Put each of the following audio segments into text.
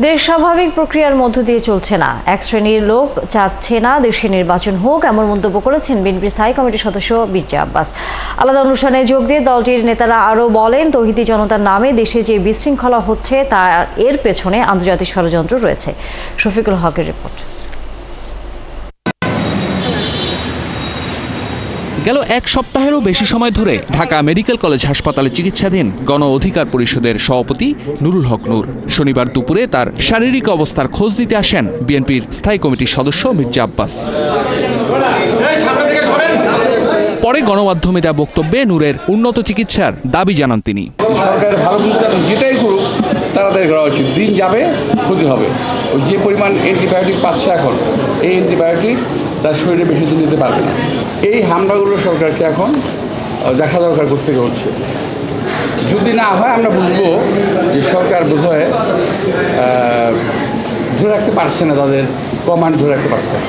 দেশ স্বাভাবিক প্রক্রিয়ার মধ্য দিয়ে চলছে না, এক শ্রেণীর লোক চাচ্ছে না দেশে নির্বাচন হোক, এমন মন্তব্য করেছেন বিএনপির স্থায়ী কমিটির সদস্য মির্জা আব্বাস। আলাদা অনুষ্ঠানে যোগ দিয়ে দলটির নেতারা আরও বলেন, তৌহিদি জনতার নামে দেশে যে বিশৃঙ্খলা হচ্ছে এর পেছনে আন্তর্জাতিক ষড়যন্ত্র রয়েছে। শফিকুল হকের রিপোর্ট। গেল এক সপ্তাহেরও বেশি সময় ধরে ঢাকা মেডিকেল কলেজ হাসপাতালে চিকিৎসাধীন গণ অধিকার পরিষদের সভাপতি নুরুল হক নূর শনিবার দুপুরে তার শারীরিক অবস্থার খোঁজ দিতে আসেন বিএনপির স্থায়ী কমিটির সদস্য মির্জা আব্বাস। পরে গণমাধ্যমে দেওয়া বক্তব্যে নূরের উন্নত চিকিৎসার দাবি জানান তিনি। সরকারের ভালো যেটাই করুক তাড়াতাড়ি করা উচিত, দিন যাবে ক্ষতি হবে। ওই যে পরিমাণ অ্যান্টিবায়োটিক পাচ্ছে এখন, এই অ্যান্টিবায়োটিক তার শরীরে বেশি দিন দিতে পারবে না। এই হামলাগুলো সরকারকে এখন দেখা দরকার করতে হচ্ছে। যদি না হয় আমরা বুঝবো যে সরকার বোধহয় ধরে রাখতে পারছে না, তাদের কমান্ড ধরে রাখতে পারছে না।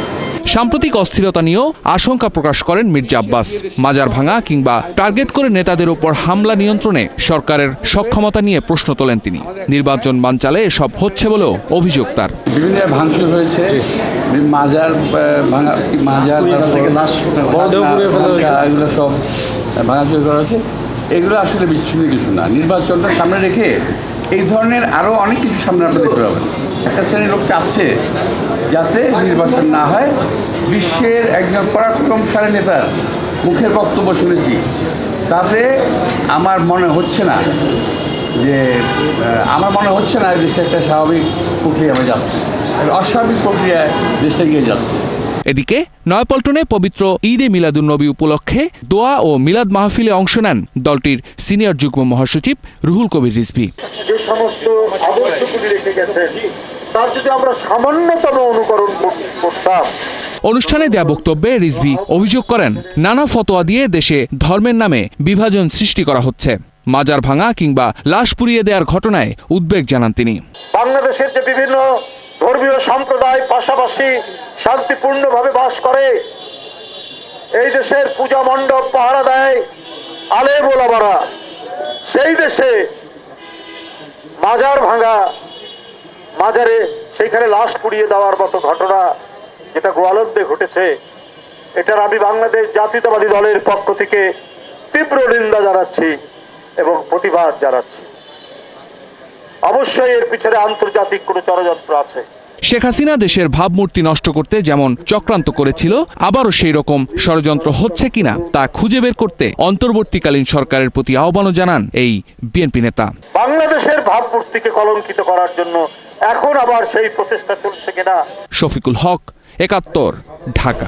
সাম্প্রতিক অস্থিরতা নিয়েও আশঙ্কা প্রকাশ করেন মির্জা আব্বাস। মাজার ভাঙা কিংবা টার্গেট করে নেতাদের উপর হামলা নিয়ন্ত্রণে সরকারের সক্ষমতা নিয়ে প্রশ্ন তোলেন তিনি। নির্বাচন বানচালে এসব হচ্ছে বলেও অভিযোগ তার। বিভিন্ন ভাঙচুর হয়েছে, মাজার ভাঙা, মাজার এগুলো সব ভাঙাচুর করা হয়েছে। এগুলো আসলে বিচ্ছিন্ন কিছু না। নির্বাচনটা সামনে রেখে এই ধরনের আরও অনেক কিছু সামনে আপনার দেখতে পাবেন। একটা শ্রেণীর লোক চাচ্ছে যাতে নির্বাচন না হয়। বিশ্বের একজন পরাক্রমশালী নেতার মুখের বক্তব্য শুনেছি, তাতে আমার মনে হচ্ছে না যে দেশে একটা স্বাভাবিক প্রক্রিয়া যাচ্ছে, অস্বাভাবিক প্রক্রিয়ায় দেশটা এগিয়ে যাচ্ছে। এদিকে নয়াপল্টনে পবিত্র ঈদে মিলাদুন্নবী উপলক্ষে দোয়া ও মিলাদ মাহফিলে অংশ নেন দলটির সিনিয়র যুগ্ম মহাসচিব রুহুল কবির রিজভী। যে সমস্ত আদর্শগুলি রেখে গেছেন তার যদি আমরা সামান্যতম অনুকরণ করতাম। অনুষ্ঠানে দেয়া বক্তব্যে রিজভী অভিযোগ করেন, নানা ফতোয়া দিয়ে দেশে ধর্মের নামে বিভাজন সৃষ্টি করা হচ্ছে। মাজার ভাঙা কিংবা লাশ পুড়িয়ে দেওয়ার ঘটনায় উদ্বেগ জানান তিনি। বাংলাদেশের যে বিভিন্ন ধর্মীয় সম্প্রদায় পাশাপাশি শান্তিপূর্ণভাবে বাস করে, এই দেশের পূজা মণ্ডপ পাহারা দেয় আলেম ওলামারা, সেই দেশে মাজার ভাঙা, মাজারে সেইখানে লাশ পুড়িয়ে দেওয়ার মতো ঘটনা যেটা গোয়ালন্দে ঘটেছে, এটার আমি বাংলাদেশ জাতীয়তাবাদী দলের পক্ষ থেকে তীব্র নিন্দা জানাচ্ছি এবং প্রতিবাদ জানাচ্ছি। অবশ্যই এর পিছনে আন্তর্জাতিক কোনো ষড়যন্ত্র আছে। শেখ হাসিনা দেশের ভাবমূর্তি নষ্ট করতে যেমন চক্রান্ত করেছিল, আবারও সেই রকম ষড়যন্ত্র হচ্ছে কিনা তা খুঁজে বের করতে অন্তর্বর্তীকালীন সরকারের প্রতি আহ্বানও জানান এই বিএনপি নেতা। বাংলাদেশের ভাবমূর্তিকে কলঙ্কিত করার জন্য এখন আবার সেই প্রচেষ্টা চলছে কিনা। শফিকুল হক, ৭১, ঢাকা।